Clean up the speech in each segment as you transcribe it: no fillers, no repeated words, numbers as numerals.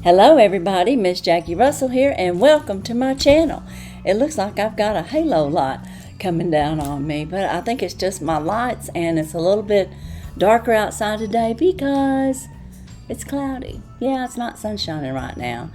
Hello everybody, Miss Jackie Russell here, and welcome to my channel. It looks like I've got a halo light coming down on me, but I think it's just my lights, and it's a little bit darker outside today because it's cloudy. Yeah, it's not sunshining right now.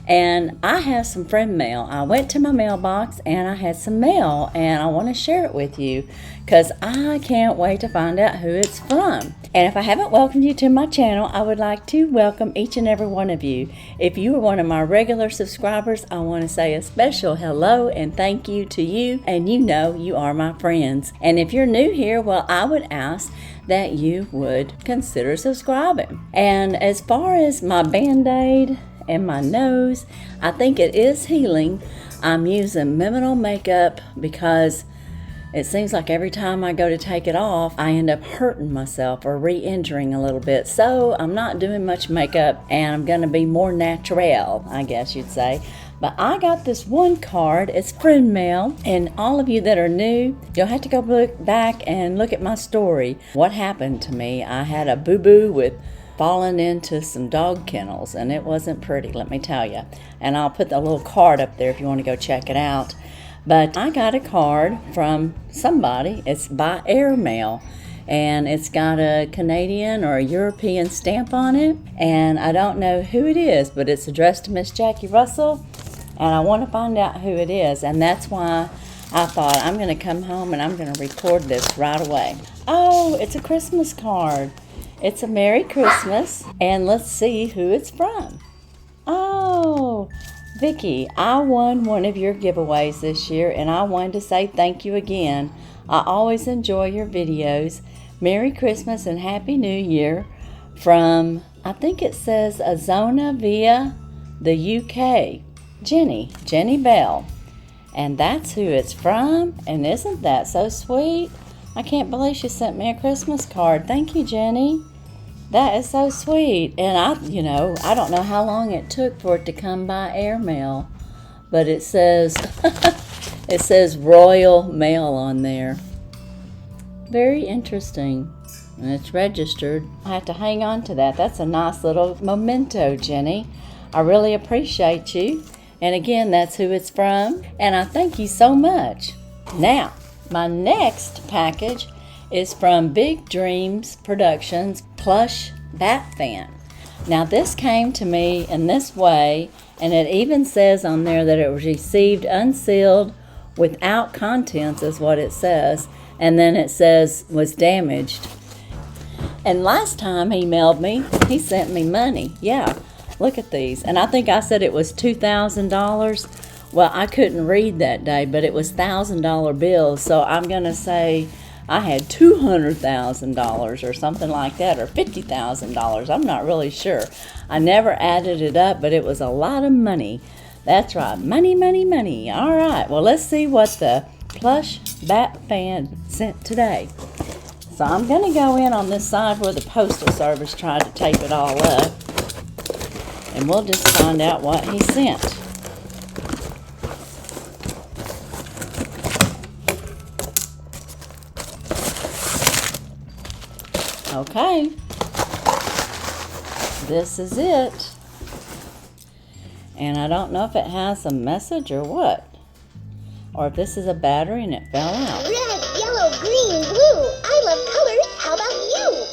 And I have some friend mail. I went to my mailbox and I had some mail, and I want to share it with you because I can't wait to find out who it's from. And if I haven't welcomed you to my channel, I would like to welcome each and every one of you. If you are one of my regular subscribers, I want to say a special hello and thank you to you, and you know you are my friends. And if you're new here, well, I would ask that you would consider subscribing. And as far as my Band-Aid and my nose, I think it is healing. I'm using mineral makeup because it seems like every time I go to take it off, I end up hurting myself or re-injuring a little bit. So I'm not doing much makeup, and I'm going to be more natural, I guess you'd say. But I got this one card. It's friend mail, and all of you that are new, you'll have to go look back and look at my story. What happened to me? I had a boo-boo with falling into some dog kennels, and it wasn't pretty, let me tell you. And I'll put the little card up there if you want to go check it out. But I got a card from somebody. It's by airmail, and it's got a Canadian or a European stamp on it, and I don't know who it is, but it's addressed to Miss Jackie Russell, and I want to find out who it is, and that's why I thought I'm going to come home and I'm going to record this right away. Oh, it's a Christmas card. It's a Merry Christmas, and let's see who it's from. Oh, Vicky, I won one of your giveaways this year, and I wanted to say thank you again. I always enjoy your videos. Merry Christmas and Happy New Year from, I think it says Azona via the UK. Jenni Belle. And that's who it's from, and isn't that so sweet? I can't believe she sent me a Christmas card. Thank you, Jenni. That is so sweet. And I don't know how long it took for it to come by airmail, but it says it says Royal Mail on there. Very interesting. And it's registered. I have to hang on to that. That's a nice little memento, Jenni. I really appreciate you. And again, that's who it's from. And I thank you so much. Now, my next package is from Big Dreams Productions Plush Bat Fan. Now, this came to me in this way, and it even says on there that it was received unsealed without contents is what it says. And then it says was damaged. And last time he mailed me, he sent me money. Yeah. Look at these. And I think I said it was $2,000. Well, I couldn't read that day, but it was $1,000 bills. So I'm going to say I had $200,000 or something like that, or $50,000. I'm not really sure. I never added it up, but it was a lot of money. That's right. Money, money, money. All right. Well, let's see what the Plush Bat Fan sent today. So I'm going to go in on this side where the Postal Service tried to tape it all up. And we'll just find out what he sent. Okay. This is it. And I don't know if it has a message or what. Or if this is a battery and it fell out. Red, yellow, green, blue. I love colors. How about you?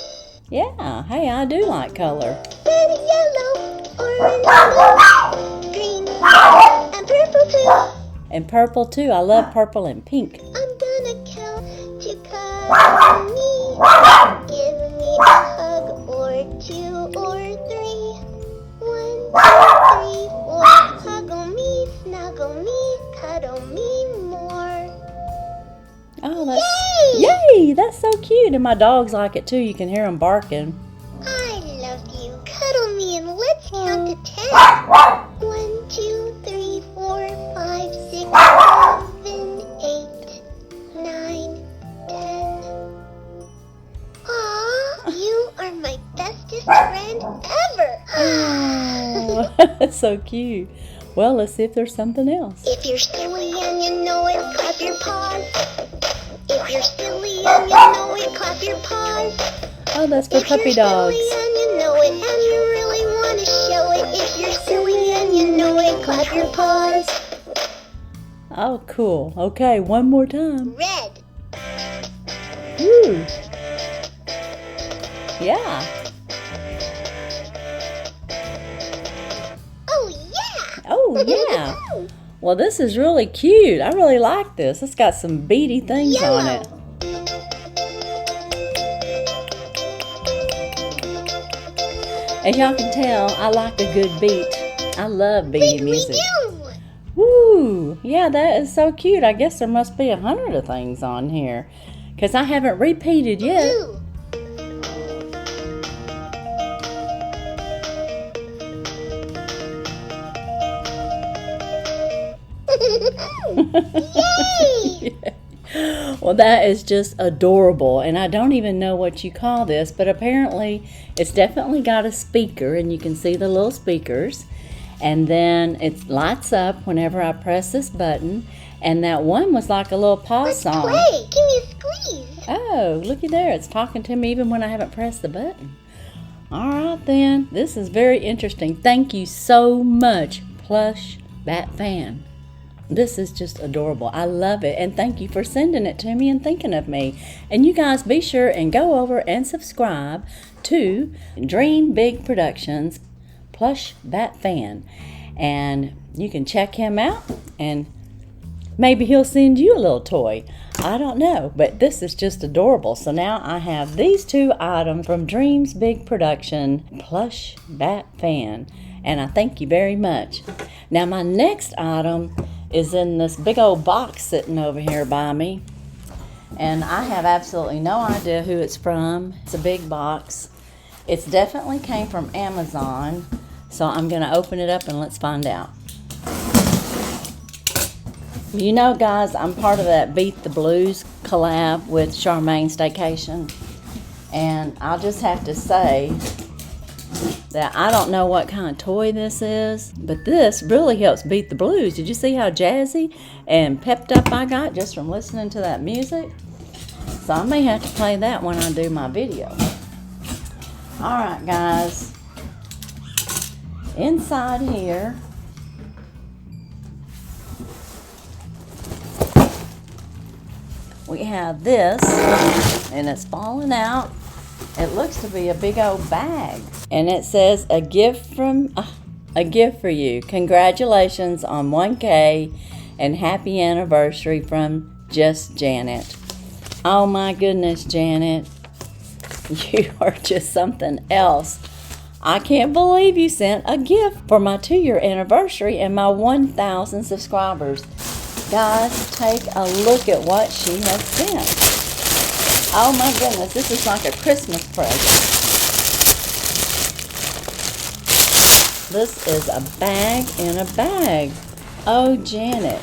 Yeah. Hey, I do like color. Red, yellow, orange, blue, green, and purple too. And purple too. I love purple and pink. I'm gonna count to cuddle me. Give me a hug or two or three. 1, 2, 3, 4. Huggle me, snuggle me, cuddle me more. Oh, that's yay! That's so cute. And my dogs like it too. You can hear them barking. I love you. Cuddle me and let's count to 10. 1, 2, 3, 4, 5, 6, 7, 8, 9, 10. Aw, you are my bestest friend ever. Oh, that's so cute. Well, let's see if there's something else. If you're silly and you know it, clap your paws. If you're silly and you know it, clap your paws. Oh, that's for puppy dogs. If you're silly and you know it, and you really want to show it. If you're silly clap your paws. Oh, cool. Okay, one more time. Red. Woo. Yeah. Oh, yeah. Oh, yeah. Well, this is really cute. I really like this. It's got some beady things on it. As y'all can tell, I like a good beat. I love beady music. Woo! Yeah, that is so cute. I guess there must be 100 of things on here, because I haven't repeated yet. Yay! Well, that is just adorable, and I don't even know what you call this, but apparently it's definitely got a speaker, and you can see the little speakers, and then it lights up whenever I press this button, and that one was like a little paw song. Let's play. Give me a squeeze. Oh, looky there. It's talking to me even when I haven't pressed the button. All right, then. This is very interesting. Thank you so much, Plush Bat Fan. This is just adorable. I love it. And thank you for sending it to me and thinking of me. And you guys be sure and go over and subscribe to Dream Big Productions Plush Bat Fan. And you can check him out and maybe he'll send you a little toy. I don't know, but this is just adorable. So now I have these two items from Dream's Big Production Plush Bat Fan. And I thank you very much. Now my next item is in this big old box sitting over here by me. And I have absolutely no idea who it's from. It's a big box. It's definitely came from Amazon. So I'm going to open it up and let's find out. You know, guys, I'm part of that Beat the Blues collab with Charmaine Staycation. And I'll just have to say that I don't know what kind of toy this is, but this really helps beat the blues. Did you see how jazzy and pepped up I got just from listening to that music? So I may have to play that when I do my video. Alright, guys. Inside here, we have this, and it's falling out. It looks to be a big old bag, and it says a gift for you. Congratulations on 1K and happy anniversary from Just Janet. Oh my goodness, Janet, you are just something else. I can't believe you sent a gift for my 2-year anniversary and my 1,000 subscribers. Guys, take a look at what she has sent. Oh my goodness, this is like a Christmas present. This is a bag in a bag. Oh, Janet.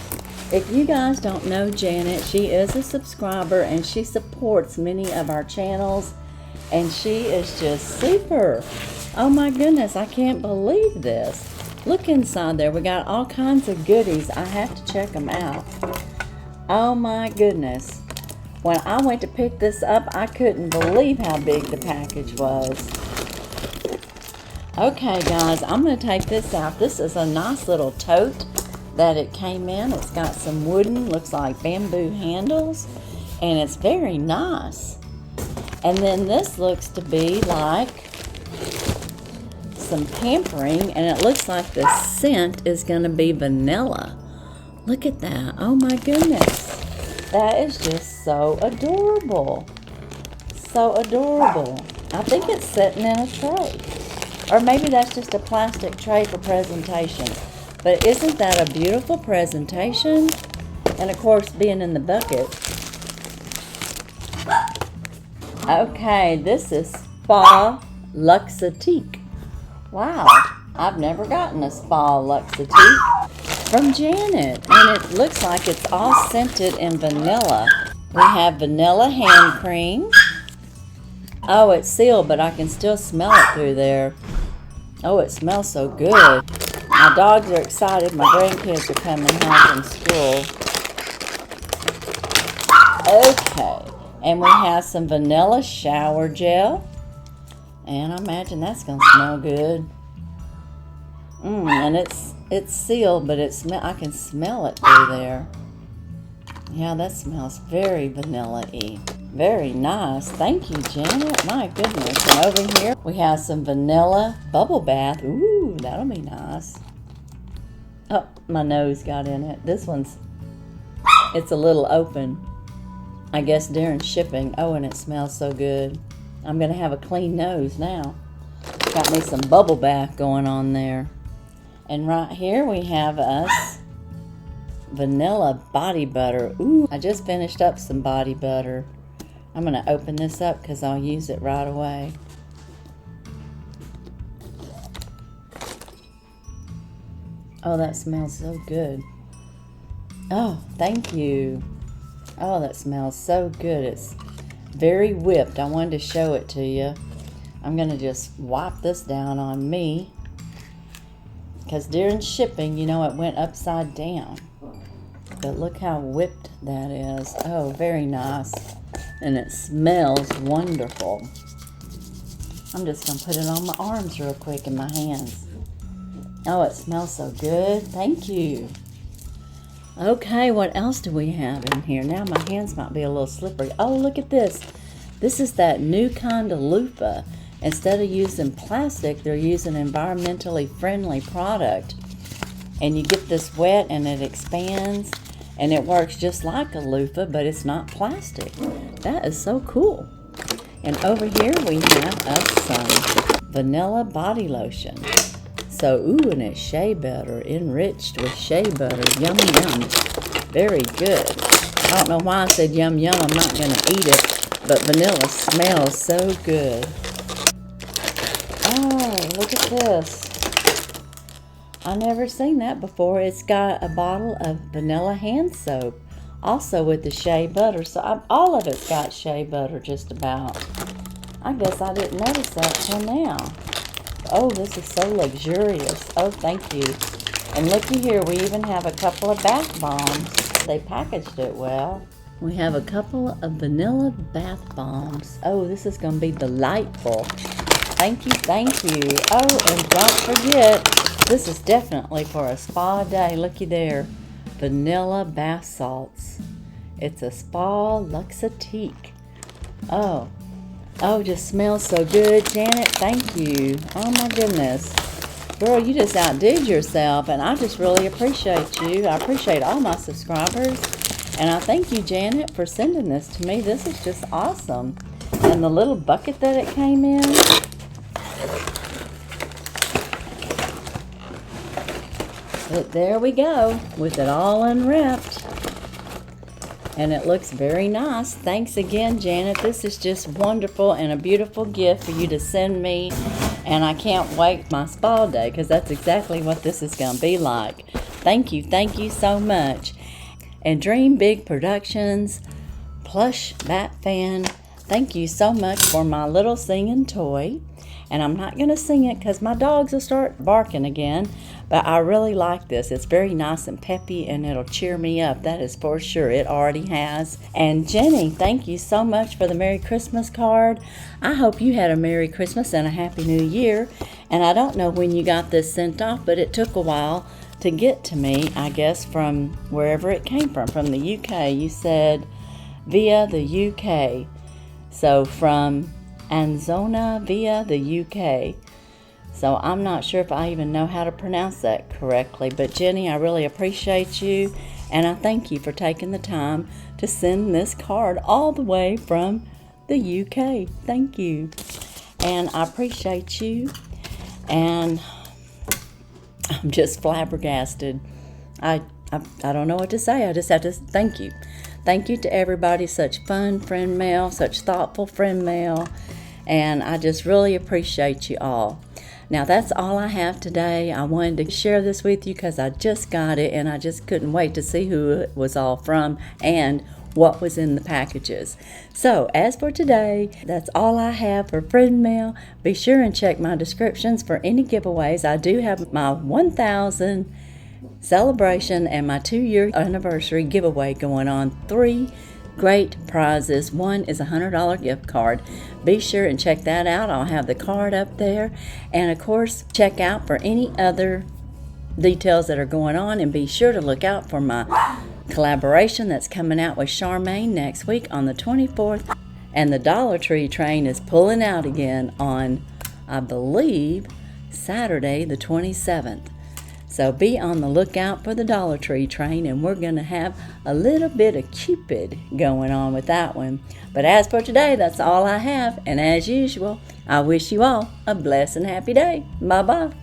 If you guys don't know Janet, she is a subscriber and she supports many of our channels. And she is just super. Oh my goodness, I can't believe this. Look inside there. We got all kinds of goodies. I have to check them out. Oh my goodness. When I went to pick this up, I couldn't believe how big the package was. Okay, guys, I'm going to take this out. This is a nice little tote that it came in. It's got some wooden, looks like bamboo handles, and it's very nice. And then this looks to be like some pampering, and it looks like the scent is going to be vanilla. Look at that. Oh my goodness. That is just so adorable. So adorable. I think it's sitting in a tray. Or maybe that's just a plastic tray for presentation. But isn't that a beautiful presentation? And of course, being in the bucket. Okay, this is Spa Luxatique. Wow, I've never gotten a Spa Luxatique from Janet, and it looks like it's all scented in vanilla. We have vanilla hand cream. Oh, it's sealed, but I can still smell it through there. Oh, it smells so good. My dogs are excited. My grandkids are coming home from school. Okay, and we have some vanilla shower gel, and I imagine that's gonna smell good. And it's It's sealed, but I can smell it through there. Yeah, that smells very vanilla-y. Very nice. Thank you, Janet. My goodness. And over here, we have some vanilla bubble bath. Ooh, that'll be nice. Oh, my nose got in it. This one's, it's a little open, I guess, during shipping. Oh, and it smells so good. I'm going to have a clean nose now. Got me some bubble bath going on there. And right here we have us vanilla body butter. Ooh, I just finished up some body butter. I'm going to open this up because I'll use it right away. Oh, that smells so good. Oh, thank you. Oh, that smells so good. It's very whipped. I wanted to show it to you. I'm going to just wipe this down on me because during shipping, you know, it went upside down. But look how whipped that is. Oh, very nice. And it smells wonderful. I'm just going to put it on my arms real quick in my hands. Oh, it smells so good. Thank you. Okay, what else do we have in here? Now my hands might be a little slippery. Oh, look at this. This is that new kind of loofah. Instead of using plastic, they're using environmentally friendly product. And you get this wet and it expands. And it works just like a loofah, but it's not plastic. That is so cool. And over here we have us some vanilla body lotion. So, ooh, and it's shea butter, enriched with shea butter. Yum, yum. Very good. I don't know why I said yum, yum. I'm not going to eat it, but vanilla smells so good. Oh, look at this. I never seen that before. It's got a bottle of vanilla hand soap, also with the shea butter. So all of it's got shea butter just about. I guess I didn't notice that till now. Oh, this is so luxurious. Oh, thank you. And looky here, we even have a couple of bath bombs. They packaged it well. We have a couple of vanilla bath bombs. Oh, this is going to be delightful. Thank you, thank you. Oh, and don't forget, this is definitely for a spa day. Looky there. Vanilla bath salts. It's a spa luxatique. Oh, just smells so good. Janet, thank you. Oh my goodness. Girl, you just outdid yourself, and I just really appreciate you. I appreciate all my subscribers. And I thank you, Janet, for sending this to me. This is just awesome. And the little bucket that it came in. But there we go, with it all unwrapped. And it looks very nice. Thanks again, Janet. This is just wonderful and a beautiful gift for you to send me. And I can't wait my spa day, because that's exactly what this is going to be like. Thank you so much. And Dream Big Productions, Plush Bat Fan, thank you so much for my little singing toy. And I'm not going to sing it because my dogs will start barking again. But I really like this. It's very nice and peppy, and it'll cheer me up. That is for sure. It already has. And Jenny, thank you so much for the Merry Christmas card. I hope you had a Merry Christmas and a Happy New Year. And I don't know when you got this sent off, but it took a while to get to me, I guess, from wherever it came from the UK. You said via the UK. So from Anzona via the UK. So I'm not sure if I even know how to pronounce that correctly. But Jenny, I really appreciate you. And I thank you for taking the time to send this card all the way from the UK. Thank you. And I appreciate you. And I'm just flabbergasted. I don't know what to say. I just have to thank you. Thank you to everybody. Such fun friend mail, such thoughtful friend mail. And I just really appreciate you all. Now that's all I have today. I wanted to share this with you because I just got it and I just couldn't wait to see who it was all from and what was in the packages. So as for today, that's all I have for friend mail. Be sure and check my descriptions for any giveaways. I do have my 1,000 celebration and my 2-year anniversary giveaway going on. 3 great prizes. One is a $100 gift card. Be sure and check that out. I'll have the card up there. And of course, check out for any other details that are going on, and be sure to look out for my collaboration that's coming out with Charmaine next week on the 24th. And the Dollar Tree train is pulling out again on, I believe, Saturday the 27th. So be on the lookout for the Dollar Tree train, and we're going to have a little bit of Cupid going on with that one. But as for today, that's all I have. And as usual, I wish you all a blessed and happy day. Bye-bye.